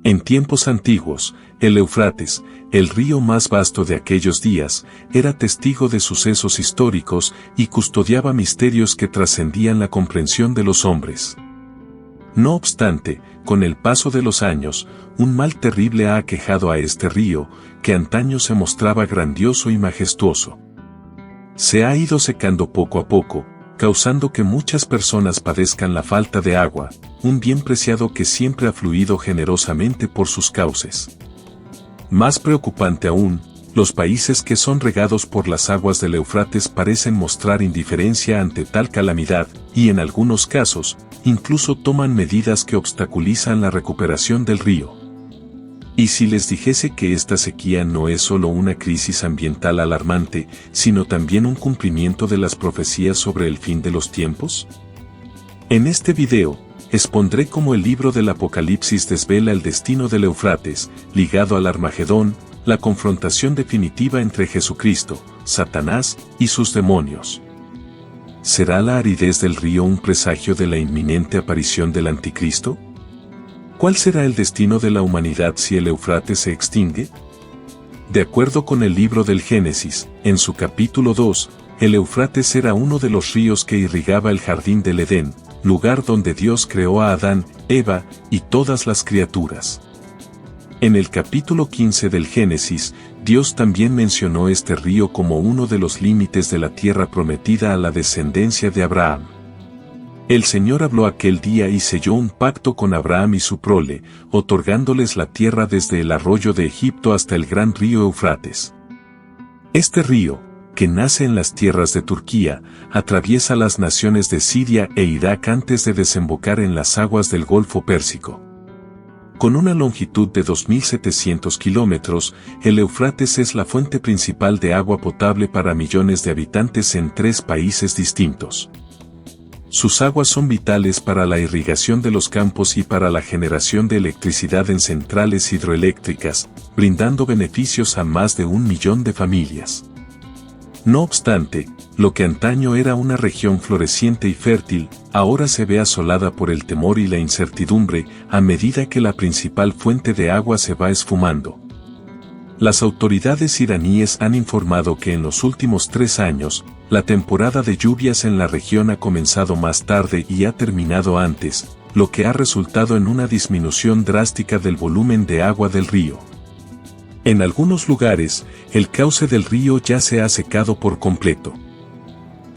En tiempos antiguos, el Éufrates, el río más vasto de aquellos días, era testigo de sucesos históricos y custodiaba misterios que trascendían la comprensión de los hombres. No obstante, con el paso de los años, un mal terrible ha aquejado a este río, que antaño se mostraba grandioso y majestuoso. Se ha ido secando poco a poco, causando que muchas personas padezcan la falta de agua, un bien preciado que siempre ha fluido generosamente por sus cauces. Más preocupante aún, los países que son regados por las aguas del Éufrates parecen mostrar indiferencia ante tal calamidad, y en algunos casos, incluso toman medidas que obstaculizan la recuperación del río. ¿Y si les dijese que esta sequía no es solo una crisis ambiental alarmante, sino también un cumplimiento de las profecías sobre el fin de los tiempos? En este video, expondré cómo el libro del Apocalipsis desvela el destino del Éufrates, ligado al Armagedón, la confrontación definitiva entre Jesucristo, Satanás y sus demonios. ¿Será la aridez del río un presagio de la inminente aparición del Anticristo? ¿Cuál será el destino de la humanidad si el Éufrates se extingue? De acuerdo con el libro del Génesis, en su capítulo 2, el Éufrates era uno de los ríos que irrigaba el jardín del Edén, lugar donde Dios creó a Adán, Eva y todas las criaturas. En el capítulo 15 del Génesis, Dios también mencionó este río como uno de los límites de la tierra prometida a la descendencia de Abraham. El Señor habló aquel día y selló un pacto con Abraham y su prole, otorgándoles la tierra desde el arroyo de Egipto hasta el gran río Éufrates. Este río, que nace en las tierras de Turquía, atraviesa las naciones de Siria e Irak antes de desembocar en las aguas del Golfo Pérsico. Con una longitud de 2.700 kilómetros, el Éufrates es la fuente principal de agua potable para millones de habitantes en 3 países distintos. Sus aguas son vitales para la irrigación de los campos y para la generación de electricidad en centrales hidroeléctricas, brindando beneficios a más de 1 millón de familias. No obstante, lo que antaño era una región floreciente y fértil, ahora se ve asolada por el temor y la incertidumbre a medida que la principal fuente de agua se va esfumando. Las autoridades iraníes han informado que en los últimos 3 años, la temporada de lluvias en la región ha comenzado más tarde y ha terminado antes, lo que ha resultado en una disminución drástica del volumen de agua del río. En algunos lugares, el cauce del río ya se ha secado por completo.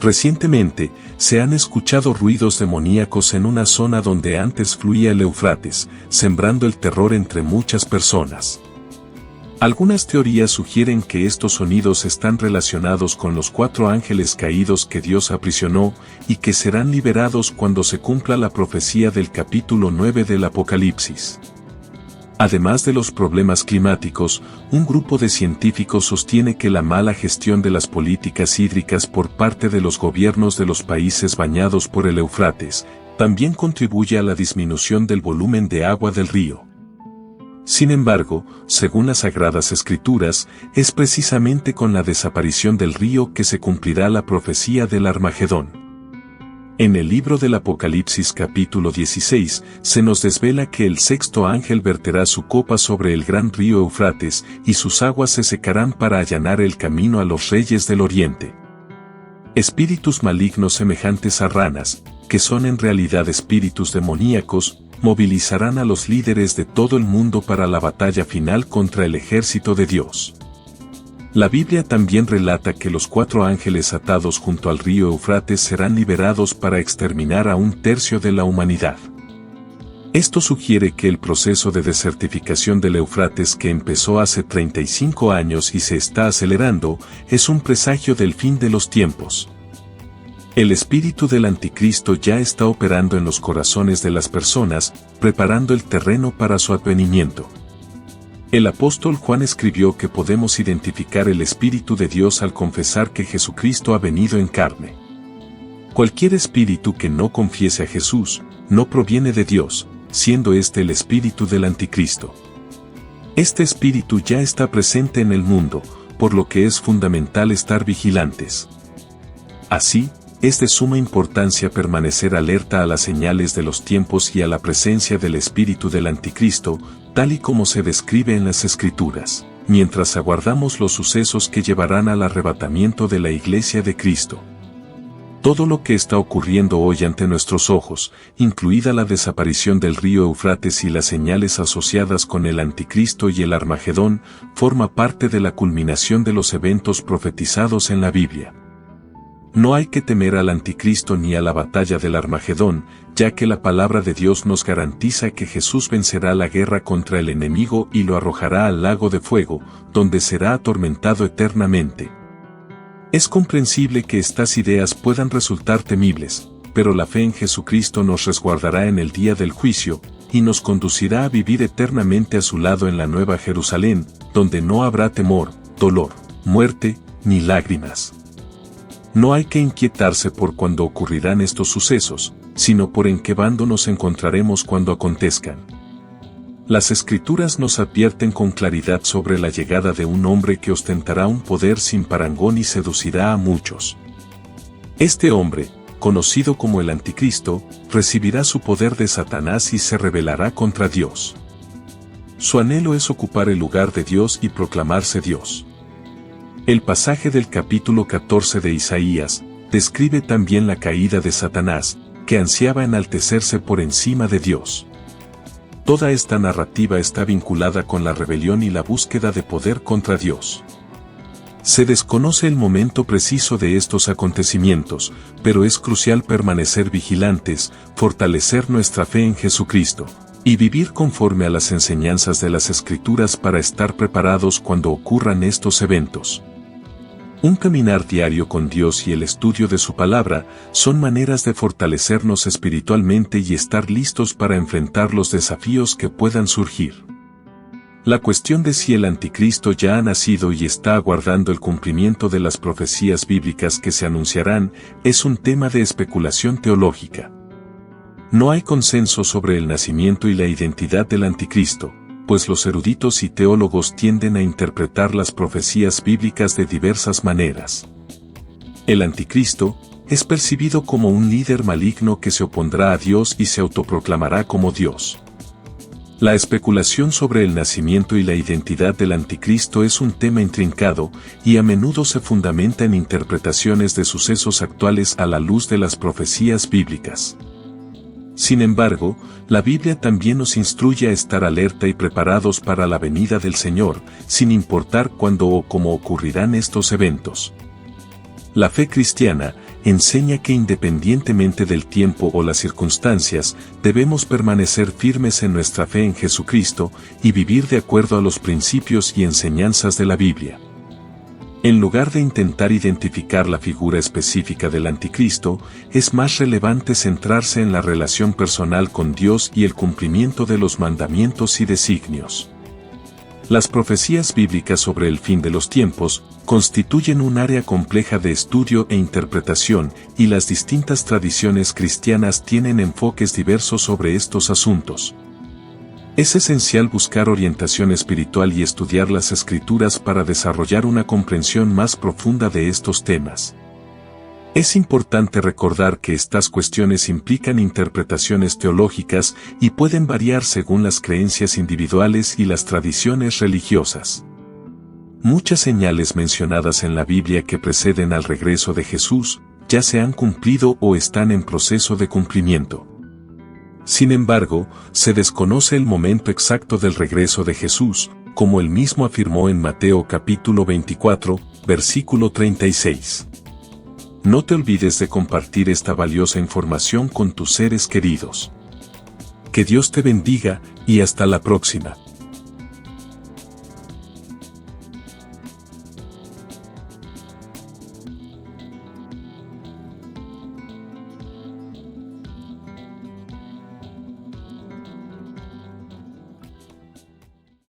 Recientemente, se han escuchado ruidos demoníacos en una zona donde antes fluía el Éufrates, sembrando el terror entre muchas personas. Algunas teorías sugieren que estos sonidos están relacionados con los 4 ángeles caídos que Dios aprisionó y que serán liberados cuando se cumpla la profecía del capítulo 9 del Apocalipsis. Además de los problemas climáticos, un grupo de científicos sostiene que la mala gestión de las políticas hídricas por parte de los gobiernos de los países bañados por el Éufrates, también contribuye a la disminución del volumen de agua del río. Sin embargo, según las Sagradas Escrituras, es precisamente con la desaparición del río que se cumplirá la profecía del Armagedón. En el libro del Apocalipsis capítulo 16, se nos desvela que el 6º ángel verterá su copa sobre el gran río Éufrates, y sus aguas se secarán para allanar el camino a los reyes del oriente. Espíritus malignos semejantes a ranas, que son en realidad espíritus demoníacos, movilizarán a los líderes de todo el mundo para la batalla final contra el ejército de Dios. La Biblia también relata que los 4 ángeles atados junto al río Éufrates serán liberados para exterminar a 1/3 de la humanidad. Esto sugiere que el proceso de desertificación del Éufrates, que empezó hace 35 años y se está acelerando, es un presagio del fin de los tiempos. El espíritu del Anticristo ya está operando en los corazones de las personas, preparando el terreno para su advenimiento. El apóstol Juan escribió que podemos identificar el Espíritu de Dios al confesar que Jesucristo ha venido en carne. Cualquier espíritu que no confiese a Jesús, no proviene de Dios, siendo este el espíritu del Anticristo. Este espíritu ya está presente en el mundo, por lo que es fundamental estar vigilantes. Así, es de suma importancia permanecer alerta a las señales de los tiempos y a la presencia del espíritu del Anticristo, tal y como se describe en las Escrituras, mientras aguardamos los sucesos que llevarán al arrebatamiento de la Iglesia de Cristo. Todo lo que está ocurriendo hoy ante nuestros ojos, incluida la desaparición del río Eufrates y las señales asociadas con el Anticristo y el Armagedón, forma parte de la culminación de los eventos profetizados en la Biblia. No hay que temer al Anticristo ni a la batalla del Armagedón, ya que la palabra de Dios nos garantiza que Jesús vencerá la guerra contra el enemigo y lo arrojará al lago de fuego, donde será atormentado eternamente. Es comprensible que estas ideas puedan resultar temibles, pero la fe en Jesucristo nos resguardará en el día del juicio, y nos conducirá a vivir eternamente a su lado en la Nueva Jerusalén, donde no habrá temor, dolor, muerte, ni lágrimas. No hay que inquietarse por cuándo ocurrirán estos sucesos, sino por en qué bando nos encontraremos cuando acontezcan. Las Escrituras nos advierten con claridad sobre la llegada de un hombre que ostentará un poder sin parangón y seducirá a muchos. Este hombre, conocido como el Anticristo, recibirá su poder de Satanás y se rebelará contra Dios. Su anhelo es ocupar el lugar de Dios y proclamarse Dios. El pasaje del capítulo 14 de Isaías describe también la caída de Satanás, que ansiaba enaltecerse por encima de Dios. Toda esta narrativa está vinculada con la rebelión y la búsqueda de poder contra Dios. Se desconoce el momento preciso de estos acontecimientos, pero es crucial permanecer vigilantes, fortalecer nuestra fe en Jesucristo, y vivir conforme a las enseñanzas de las Escrituras para estar preparados cuando ocurran estos eventos. Un caminar diario con Dios y el estudio de su palabra son maneras de fortalecernos espiritualmente y estar listos para enfrentar los desafíos que puedan surgir. La cuestión de si el Anticristo ya ha nacido y está aguardando el cumplimiento de las profecías bíblicas que se anunciarán es un tema de especulación teológica. No hay consenso sobre el nacimiento y la identidad del Anticristo, pues los eruditos y teólogos tienden a interpretar las profecías bíblicas de diversas maneras. El Anticristo es percibido como un líder maligno que se opondrá a Dios y se autoproclamará como Dios. La especulación sobre el nacimiento y la identidad del Anticristo es un tema intrincado y a menudo se fundamenta en interpretaciones de sucesos actuales a la luz de las profecías bíblicas. Sin embargo, la Biblia también nos instruye a estar alerta y preparados para la venida del Señor, sin importar cuándo o cómo ocurrirán estos eventos. La fe cristiana enseña que independientemente del tiempo o las circunstancias, debemos permanecer firmes en nuestra fe en Jesucristo y vivir de acuerdo a los principios y enseñanzas de la Biblia. En lugar de intentar identificar la figura específica del Anticristo, es más relevante centrarse en la relación personal con Dios y el cumplimiento de los mandamientos y designios. Las profecías bíblicas sobre el fin de los tiempos constituyen un área compleja de estudio e interpretación, y las distintas tradiciones cristianas tienen enfoques diversos sobre estos asuntos. Es esencial buscar orientación espiritual y estudiar las Escrituras para desarrollar una comprensión más profunda de estos temas. Es importante recordar que estas cuestiones implican interpretaciones teológicas y pueden variar según las creencias individuales y las tradiciones religiosas. Muchas señales mencionadas en la Biblia que preceden al regreso de Jesús ya se han cumplido o están en proceso de cumplimiento. Sin embargo, se desconoce el momento exacto del regreso de Jesús, como él mismo afirmó en Mateo capítulo 24, versículo 36. No te olvides de compartir esta valiosa información con tus seres queridos. Que Dios te bendiga, y hasta la próxima.